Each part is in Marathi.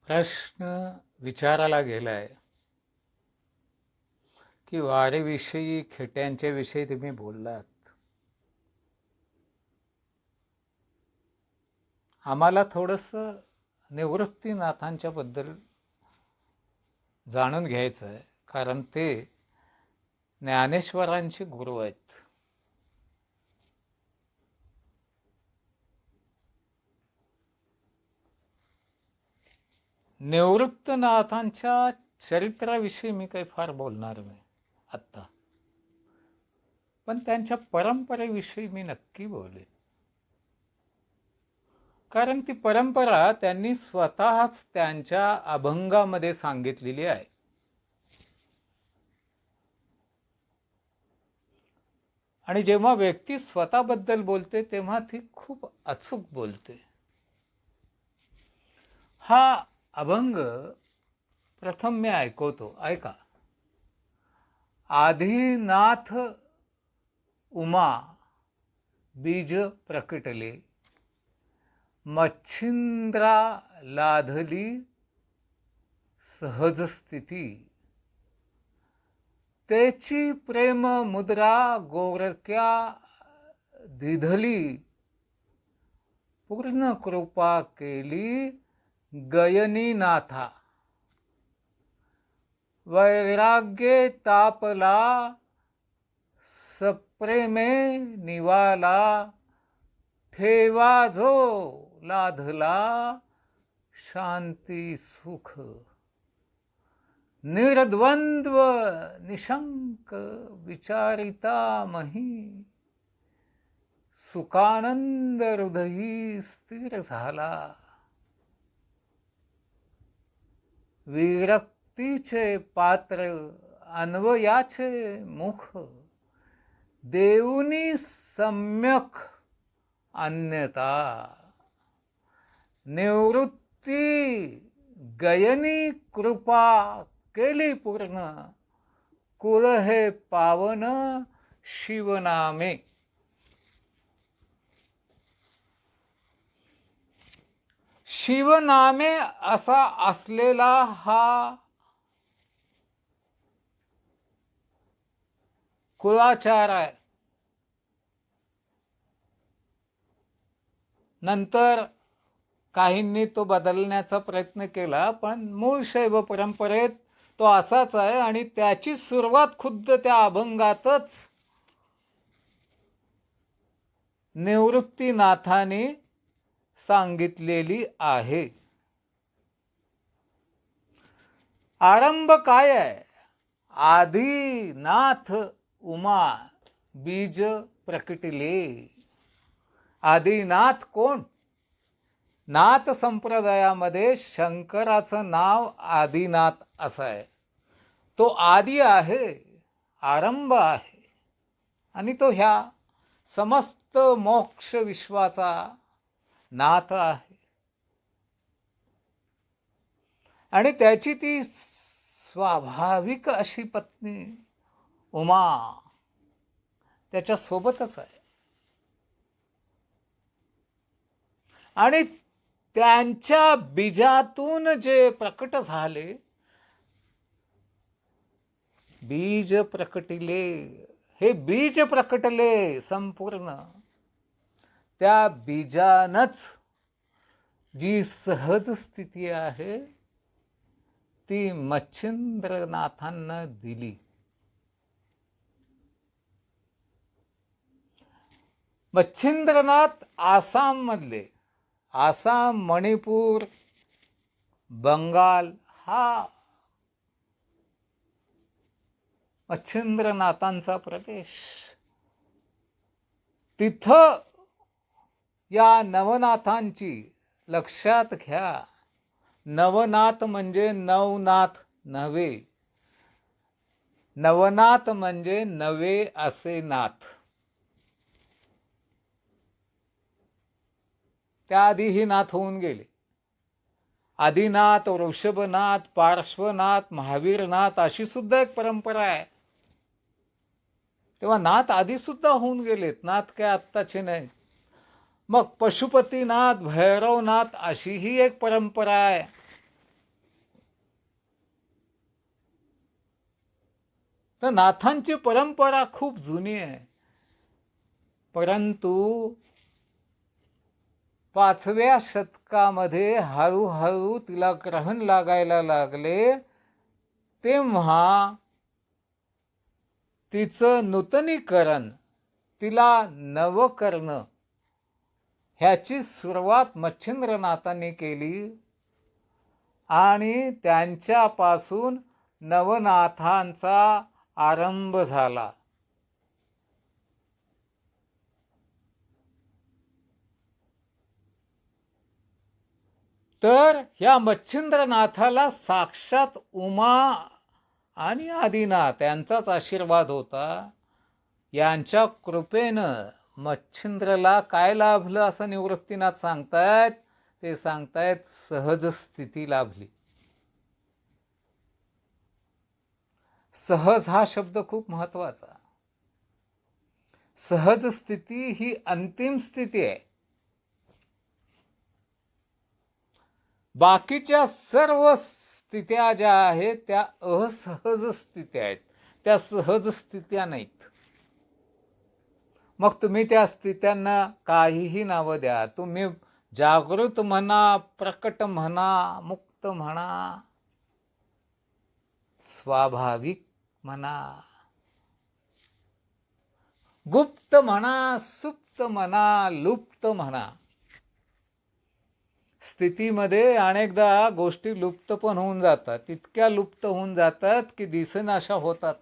प्रश्न विचारायला गेलाय की वारीविषयी खेट्यांच्या विषयी तुम्ही बोललात. आम्हाला थोडंसं निवृत्तीनाथांच्या बद्दल जाणून घ्यायचं आहे, कारण ते ज्ञानेश्वरांचे गुरु आहेत. निवृत्तनाथांच्या चरित्राविषयी मी काही फार बोलणार नाही आत्ता, पण त्यांच्या परंपरेविषयी मी नक्की बोलेन. कारण ती परंपरा त्यांनी स्वतःच त्यांच्या अभंगामध्ये सांगितलेली आहे. आणि जेव्हा व्यक्ती स्वतःबद्दल बोलते तेव्हा ती खूप अचूक बोलते. हा अभंग प्रथम मी ऐकवतो, ऐका. आदिनाथ उमा बीज प्रकटले, मच्छिंद्रा लाधली सहज स्थिती, तेची प्रेम मुद्रा गोरक्या दिधली, पूर्ण कृपा केली गयनी नाथा, वैराग्ये तापला सप्रेमे निवाला, ठेवा जो लाधला शांती सुख, निर्द्वंद्व निशंक विचारिता मही, सुखानंद हृदयी स्थिर झाला, विरक्तीचे पात्र अन्वयाचे मुख, देऊनी सम्यक अन्यता, निवृत्ती गयनी कृपा केली पूर्ण, कुळ हे पावन शिवनामे. शिवनामे असा असलेला हा कुळाचार आहे. नंतर काहींनी तो बदलण्याचा प्रयत्न केला, पण मूळ शैव परंपरेत तो असाच आहे. आणि त्याची सुरुवात खुद्द त्या अभंगातच निवृत्तीनाथाने सांगितलेली आहे. आरंभ काय आहे? आदिनाथ उमा बीज प्रकटिले. आदिनाथ कोण? नाथ संप्रदायामध्ये शंकराचं नाव आदिनाथ असं आहे. तो आदी आहे, आरंभ आहे, आणि तो ह्या समस्त मोक्ष विश्वाचा नाथ आहे. आणि त्याची ती स्वाभाविक अशी पत्नी उमा त्याच्या सोबतच आहे. आणि त्यांच्या बीजातून जे प्रकट झाले, बीज प्रकटिले, हे बीज प्रकटले संपूर्ण, त्या बीजानच जी सहज स्थिती आहे ती मच्छिंद्रनाथांना दिली. मच्छिंद्रनाथ आसाम मधले, आसाम, मणिपूर, बंगाल हा मच्छिंद्रनाथांचा प्रदेश. तिथं या नवनाथांची, लक्षात घ्या, नवनाथ म्हणजे नवनाथ नव्हे, नवनाथ म्हणजे नवे असे नाथ. त्याआधीही नाथ होऊन गेले. आदिनाथ, ऋषभनाथ, पार्श्वनाथ, महावीरनाथ अशी सुद्धा एक परंपरा आहे. तेव्हा नाथ आधी सुद्धा होऊन गेलेत, नाथ काय आत्ताचे नाही. मग पशुपतीनाथ, भैरवनाथ अशीही एक परंपरा आहे. तर नाथांची परंपरा खूप जुनी आहे. परंतु 5व्या शतकामध्ये हळूहळू तिला ग्रहण लागायला लागले, तेव्हा तिचं नूतनीकरण, तिला नवकरण ह्याची सुरुवात मच्छिंद्रनाथांनी केली आणि त्यांच्यापासून नवनाथांचा आरंभ झाला. तर ह्या मच्छिंद्रनाथाला साक्षात उमा आणि आदिनाथ यांचाच आशीर्वाद होता. यांच्या कृपेनं मच्छिंद्रला काय लाभलं असं निवृत्तीनाथ सांगतायत. ते सांगतायत सहज स्थिती लाभली. सहज हा शब्द खूप महत्वाचा. सहज स्थिती ही अंतिम स्थिती आहे. बाकीच्या सर्व स्थित्या ज्या आहेत त्या असहज स्थित्या आहेत, त्या सहज स्थित्या नाहीत. मग तुम्ही त्या स्थित्यांना काहीही नावं द्या. तुम्ही जागृत म्हणा, प्रकट म्हणा, मुक्त म्हणा, स्वाभाविक म्हणा, गुप्त म्हणा, सुप्त म्हणा, लुप्त म्हणा. स्थितीमध्ये अनेकदा गोष्टी लुप्त पण होऊन जातात. इतक्या लुप्त होऊन जातात की दिसेनाशा होतात,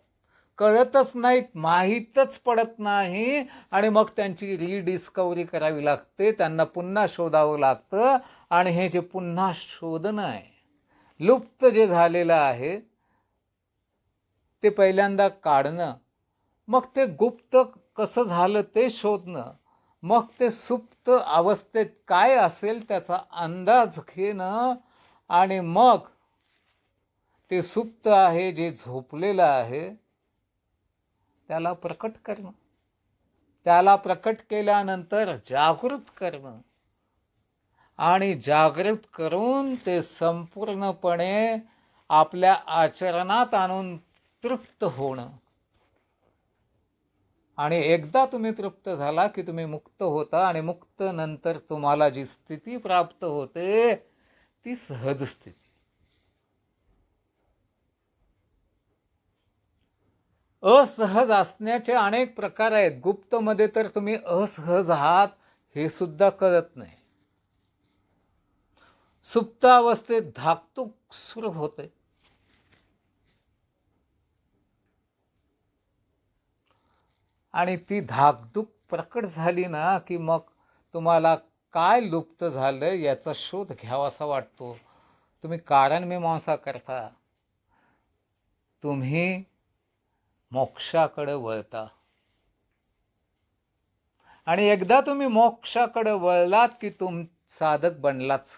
कळतच नाहीत, माहीतच पडत नाही. आणि मग त्यांची रिडिस्कवरी करावी लागते, त्यांना पुन्हा शोधावं लागतं. आणि हे जे पुन्हा शोधणं आहे, लुप्त जे झालेलं आहे ते पहिल्यांदा काढणं, मग ते गुप्त कसं झालं ते शोधणं, मग ते सुप्त अवस्थेत काय असेल त्याचा अंदाज घेणं, आणि मग ते सुप्त आहे जे झोपलेलं आहे त्याला प्रकट करणं, त्याला प्रकट केल्यानंतर जागृत करणं, आणि जागृत करून ते संपूर्णपणे आपल्या आचरणात आणून तृप्त होणं. आणि एकदा तुम्ही तृप्त झाला की तुम्ही मुक्त होता. आणि मुक्त नंतर तुम्हाला जी स्थिती प्राप्त होते ती सहज स्थिती. असहज असण्याचे अनेक प्रकार आहेत. गुप्तमध्ये तर तुम्ही असहज आहात हे सुद्धा कळत नाही. सुप्तावस्थेत धाकधूक सुरू होते. आणि ती धाकधूक प्रकट झाली ना की मग तुम्हाला काय लुप्त झालं याचा शोध घ्यावासा वाटतो. तुम्ही कारणमीमांसा करता, तुम्ही मोक्षाकडे वळता. आणि एकदा तुम्ही मोक्षाकडे वळलात की साधक बनलाच.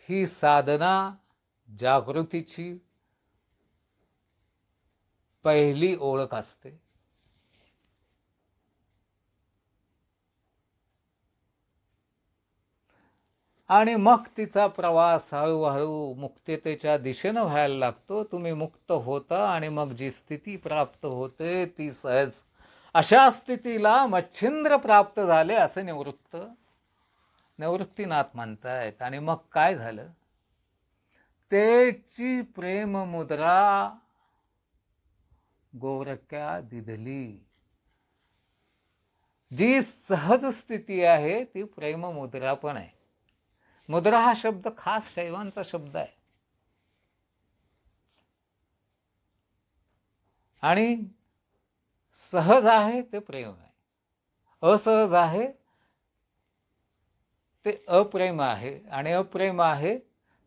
ही साधना जागृतीची पहिली ओळख असते. आणि मग तिचा प्रवास हळूहळू मुक्ततेच्या दिशेनं व्हायला लागतो. तुम्ही मुक्त होता आणि मग जी स्थिती प्राप्त होते ती सहज. अशा स्थितीला मच्छिंद्र प्राप्त झाले असे निवृत्तीनाथ म्हणतायत. आणि मग काय झालं? तेची प्रेम मुद्रा गोरक्या दिधली. जी सहज स्थिती आहे ती प्रेम मुद्रा पण आहे. मुद्रा हा शब्द खास शैवांचा शब्द आहे. आणि सहज आहे ते प्रेम आहे, असहज आहे ते अप्रेम आहे, आणि अप्रेम आहे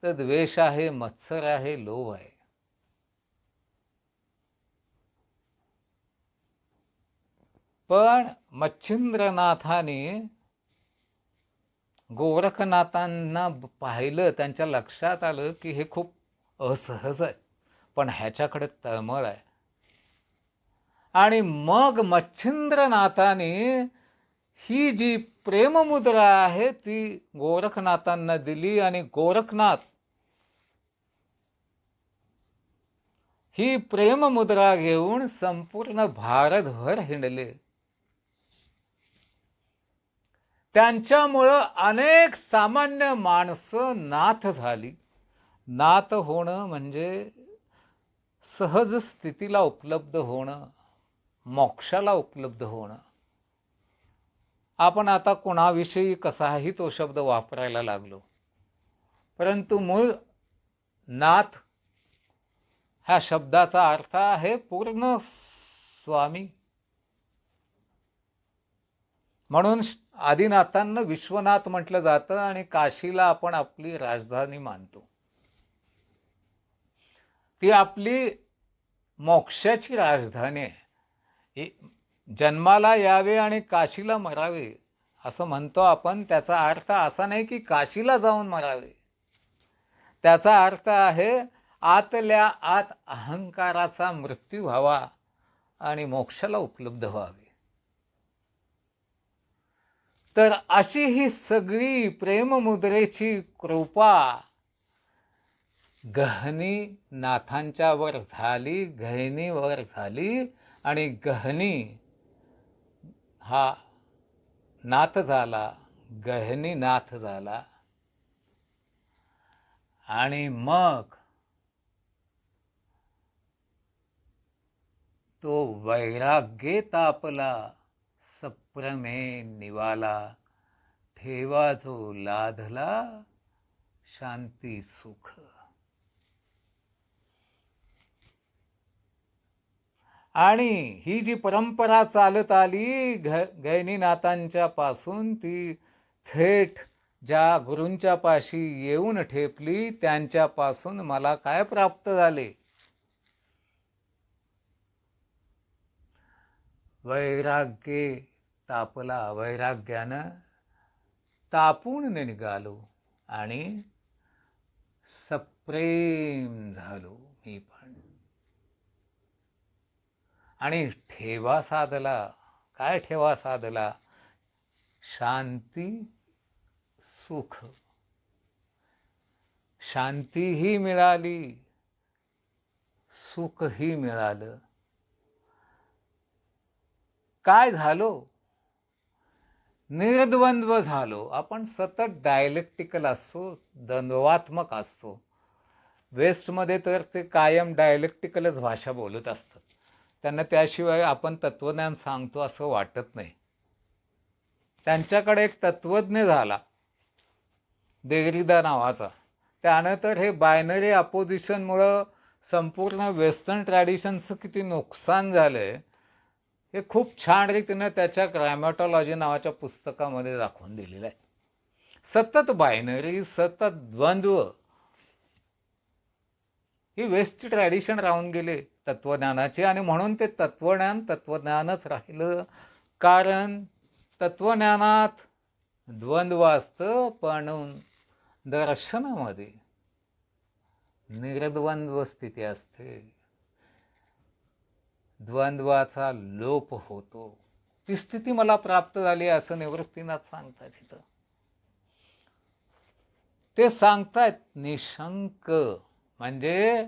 तर द्वेष आहे, मत्सर आहे, लोभ आहे. पण मच्छिंद्रनाथाने गोरखनाथांना पाहिलं, त्यांच्या लक्षात आलं की हे खूप असहज आहे, पण ह्याच्याकडे तळमळ आहे. आणि मग मच्छिंद्रनाथाने ही जी प्रेममुद्रा आहे ती गोरखनाथांना दिली. आणि गोरखनाथ ही प्रेममुद्रा घेऊन संपूर्ण भारतभर हिंडले. त्यांच्यामुळं अनेक सामान्य माणसं नाथ झाली. नाथ होणं म्हणजे सहज स्थितीला उपलब्ध होणं, मोक्षाला उपलब्ध होणं. आपण आता कोणाविषयी कसाही तो शब्द वापरायला लागलो, परंतु मूळ नाथ ह्या शब्दाचा अर्थ आहे पूर्ण स्वामी. म्हणून आदिनाथांना विश्वनाथ म्हटलं जातं आणि काशीला आपण आपली राजधानी मानतो. ती आपली मोक्षाची राजधानी आहे. जन्माला यावे आणि काशीला मरावे असं म्हणतो आपण. त्याचा अर्थ असा नाही की काशीला जाऊन मरावे. त्याचा अर्थ आहे आतल्या आत अहंकाराचा मृत्यू व्हावा आणि मोक्षाला उपलब्ध व्हावे. तर अशी ही सगळी प्रेममुद्रेची कृपा गहनी नाथांच्यावर झाली, गहिनीवर झाली आणि गहनी हा नाथ झाला, गहनी नाथ झाला. आणि मग तो वैराग्ये तापला सप्रमे निवाला, ठेवा जो लाधला शांती सुख. आणि ही जी परंपरा चालत आली गहिनीनाथांच्या पासून, ती थेट ज्या गुरूंच्या पाशी येऊन ठेपली, त्यांच्यापासून मला काय प्राप्त झाले? वैराग्ये तापला, वैराग्यानं तापून निघालो आणि सप्रेम झालो मी पण. आणि ठेवा साधला. काय ठेवा साधला? शांती सुख. शांतीही मिळाली, सुखही मिळालं. काय झालो? निर्द्वंद्व झालो. आपण सतत डायलेक्टिकल असतो, द्वंद्वात्मक असतो. वेस्टमध्ये तर ते कायम डायलेक्टिकलच भाषा बोलत असतात. त्यांना त्याशिवाय आपण तत्वज्ञान सांगतो असं वाटत नाही. त्यांच्याकडे एक तत्वज्ञ झाला देरिदा नावाचा. त्यानं तर हे बायनरी अपोजिशनमुळं संपूर्ण वेस्टर्न ट्रॅडिशनचं किती नुकसान झालंय हे खूप छान रीतीनं त्याच्या ग्रॅमॅटॉलॉजी नावाच्या पुस्तकामध्ये दाखवून दिलेलं आहे. सतत बायनरी, सतत द्वंद्व ही वेस्ट ट्रॅडिशन राहून गेले तत्वज्ञानाचे. आणि म्हणून ते तत्वज्ञानच राहिलं. कारण तत्वज्ञानात द्वंद्व असतं, पण दर्शनामध्ये निर्द्वंद्व स्थिती असते. द्वंद्वाचा लोप होतो. ती स्थिती मला प्राप्त झाली असं निवृत्तीनाथ सांगतात इथं. ते सांगतायत निशंक म्हणजे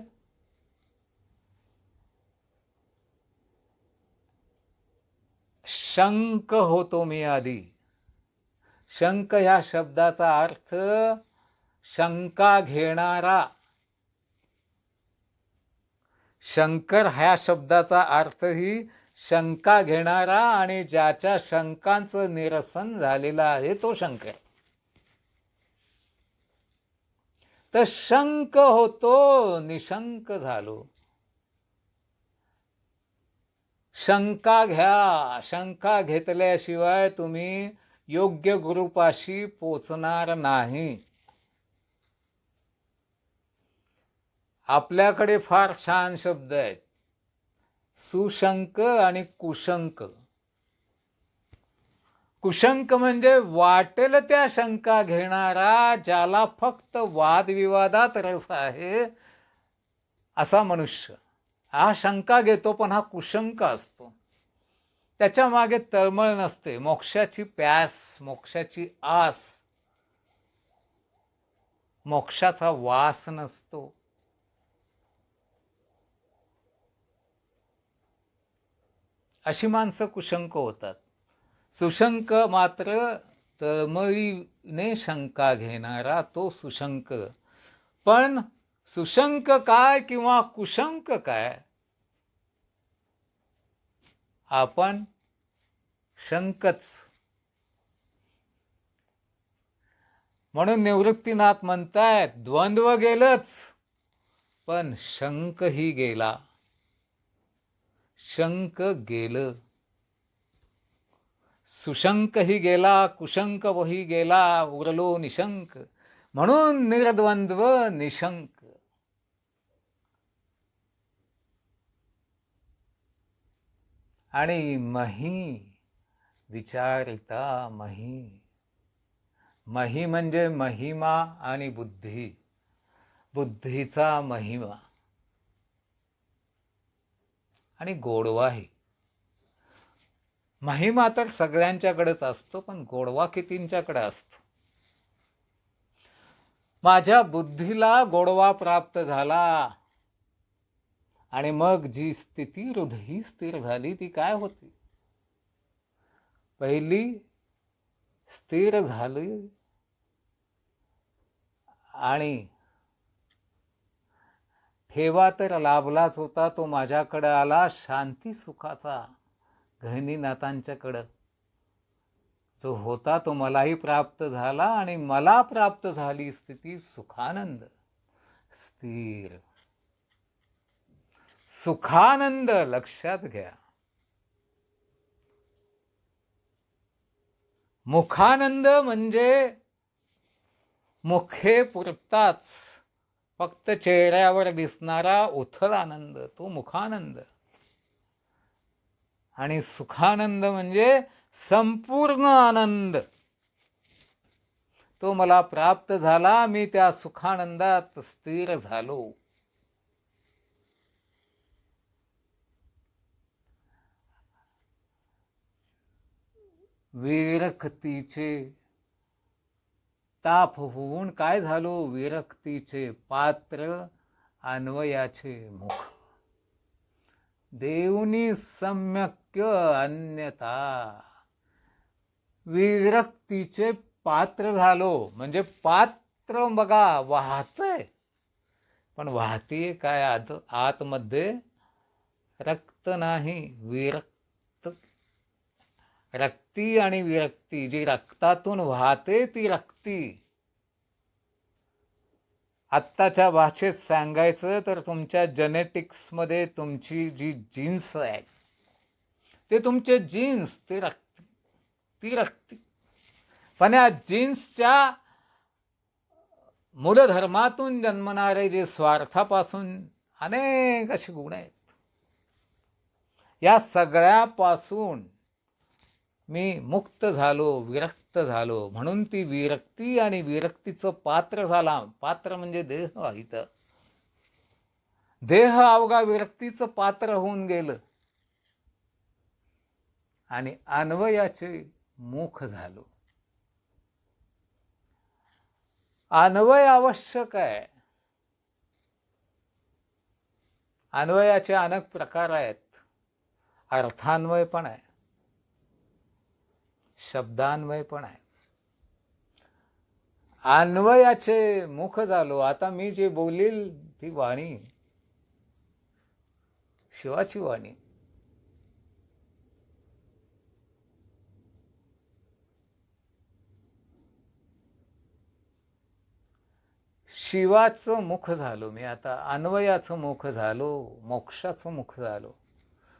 शंक होतो मी आधी. शंक ह्या शब्दाचा अर्थ शंका घेणारा. शंकर ह्या शब्दाचा अर्थही शंका घेणारा आणि ज्याच्या शंकांचं निरसन झालेलं आहे तो शंकर. तर शंक होतो, निशंक झालो. शंका घ्या. शंका घेतल्याशिवाय तुम्ही योग्य गुरुपाशी पोचणार नाही. आपल्याकडे फार छान शब्द आहेत, सुशंक आणि कुशंक. कुशंक म्हणजे वाटेल त्या शंका घेणारा, ज्याला फक्त वादविवादात रस आहे असा मनुष्य. हा शंका घेतो पण हा कुशंक असतो. त्याच्या मागे तळमळ नसते, मोक्षाची प्यास, मोक्षाची आस, मोक्षाचा वास नसतो. अशी माणसं कुशंक होतात. सुशंक मात्र तळमळीने शंका घेणारा तो सुशंक. पण सुशंक काय किंवा कुशंक काय, आपण शंकच. म्हणून निवृत्तीनाथ म्हणतायत, द्वंद्व गेलंच पण शंकही गेला. शंक गेलं, सुशंकही गेला, कुशंकही गेला, उरलो निशंक. म्हणून निर्द्वंद्व निशंक. आणि मही विचारिता मही. मही म्हणजे महिमा आणि बुद्धी, बुद्धीचा महिमा आणि गोडवाही. महिमा तर सगळ्यांच्याकडेच असतो, पण गोडवा कितींच्याकडे असतो. माझ्या बुद्धीला गोडवा प्राप्त झाला आणि मग जी स्थिती हृदयी स्थिर झाली ती काय होती. पहिली स्थिर झाली आणि ठेवा तर लाभलाच होता, तो माझ्याकडे आला शांती सुखाचा. गहिनीनाथांच्याकडं जो होता तो मलाही प्राप्त झाला आणि मला प्राप्त झाली स्थिती सुखानंद. स्थिर सुखानंद लक्षात घ्या. मुखानंद म्हणजे मुखे पुरताच फक्त चेहऱ्यावर दिसणारा उथळ आनंद, तो मुखानंद. आणि सुखानंद म्हणजे संपूर्ण आनंद, तो मला प्राप्त झाला. मी त्या सुखानंदात स्थिर झालो. विरक्तीचे ताप होऊन काय झालो, विरक्तीचे पात्र अन्वयाचे मुख. देऊनी सम्यक अन्यथा. विरक्तीचे पात्र झालो म्हणजे पात्र बघा वाहतय, पण वाहतीये काय आतमध्ये रक्त नाही, विरक्त. रक्ती आणि विरक्ती, जी रक्तातून वाहते ती रक्ती. आत्ताच्या भाषेत सांगायचं तर तुमच्या जेनेटिक्समध्ये तुमची जी जीन्स आहे ते तुमचे जीन्स, ते रक्त, ती रक्ती. पण या जीन्सच्या मूलधर्मातून जन्मणारे जे स्वार्थापासून अनेक असे गुण आहेत, या सगळ्यापासून मी मुक्त झालो, विरक्त झालो. म्हणून ती विरक्ती आणि विरक्तीचं पात्र झाला. पात्र म्हणजे देह. इथं देह अवघा विरक्तीचं पात्र होऊन गेलं आणि अन्वयाचे मुख झालो. अन्वय आवश्यक आहे. अन्वयाचे अनेक प्रकार आहेत. अर्थान्वय पण आहे, शब्दान्वय पण आहे. अन्वयाचे मुख झालो. आता मी जे बोलील ती वाणी शिवाची वाणी. शिवाचं मुख झालो मी. आता अन्वयाचं मुख झालो, मोक्षाचं मुख झालो.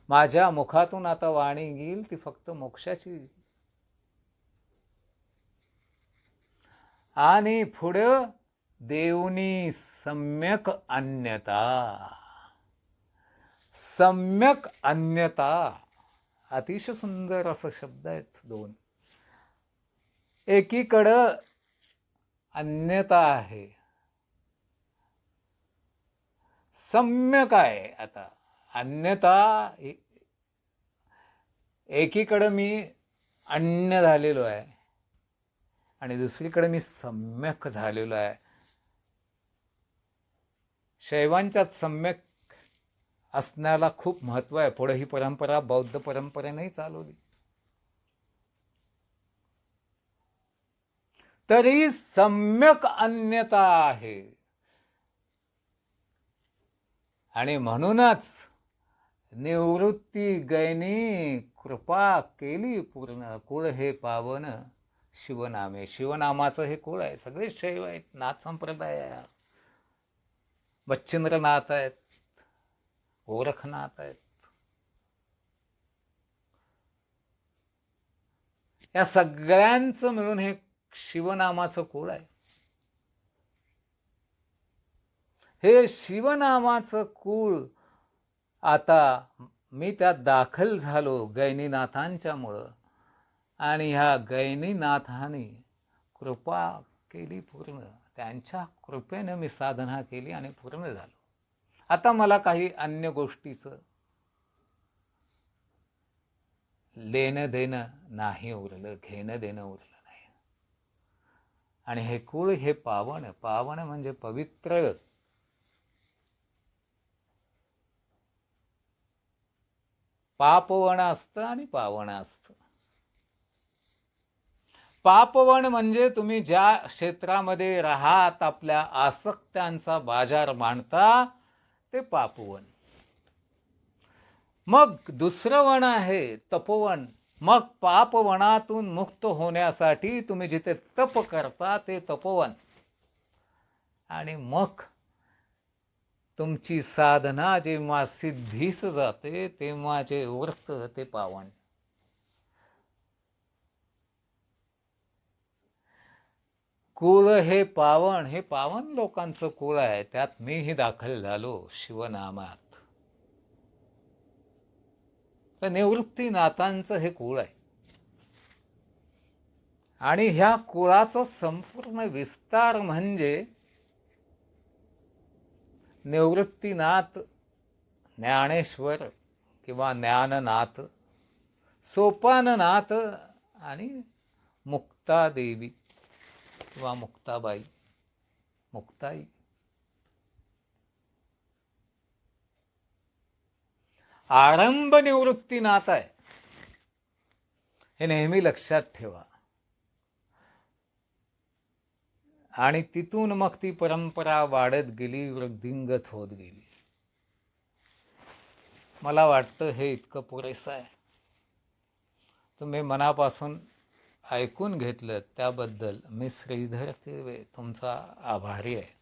माझ्या मुखातून आता वाणी येईल ती फक्त मोक्षाची. आणि पुढं देऊनी सम्यक अन्यता. सम्यक अन्यता, अतिशय सुंदर असं शब्द आहेत दोन. एकीकडं अन्यता आहे, सम्यक आहे. आता अन्यता, एकीकडे मी अन्य झालेलो आहे आणि दुसरीकडे मी सम्यक झालेलो आहे. शैवांच्यात सम्यक असण्याला खूप महत्त्व आहे. पुढे ही परंपरा बौद्ध परंपरेनेही चालवली. तरी सम्यक अन्यता आहे. आणि म्हणूनच निवृत्ती गैनी कृपा केली पूर्ण, कुळ हे पावन शिवनामे. शिवनामाचं हे कुळ आहे. सगळे शैव आहेत, नाथ संप्रदाय आहे, बच्छिंद्रनाथ आहेत, गोरखनाथ आहेत. या सगळ्यांचं मिळून हे शिवनामाचं कुळ आहे. हे शिवनामाचं कुळ आता मी त्यात दाखल झालो गैनीनाथांच्यामुळं, आणि ह्या गैनीनाथांनी कृपा केली पूर्ण. त्यांच्या कृपेनं मी साधना केली आणि पूर्ण झालो. आता मला काही अन्य गोष्टीचं लेणं देणं नाही उरलं, घेणं देणं उरलं नाही. आणि हे कुळ हे पावन, पावन म्हणजे पवित्र. पापवन असतं आणि पावन असतं. पापवन म्हणजे तुम्ही ज्या क्षेत्रामध्ये राहात, आपल्या आसक्त्यांचा बाजार मांडता, ते पापवन. मग दुसरं वन आहे तपोवन. मग पापवनातून मुक्त होण्यासाठी तुम्ही जिथे तप करता ते तपोवन. आणि मग तुमची साधना जेव्हा सिद्धीस जाते तेव्हा जे उरतं ते पावन. कुळ हे पावन, हे पावन लोकांचं कुळ आहे. त्यात मीही दाखल झालो शिवनामात. तर निवृत्तीनाथांचं हे कुळ आहे. आणि ह्या कुळाचा संपूर्ण विस्तार म्हणजे निवृत्तीनाथ, ज्ञानेश्वर किंवा ज्ञाननाथ, सोपाननाथ आणि मुक्तादेवी किंवा मुक्ताबाई, मुक्ताई. आरंभ निवृत्तीनाथ आहे, हे नेहमी लक्षात ठेवा. आणि तिथून मग ती परंपरा वाढत गेली, वृद्धिंगत होत गेली. मला वाटतं हे इतकं पुरेसं आहे. तुम्ही मनापासून ऐकून घेतलं त्याबद्दल मी श्रीधर तिळवे तुमचा आभारी आहे.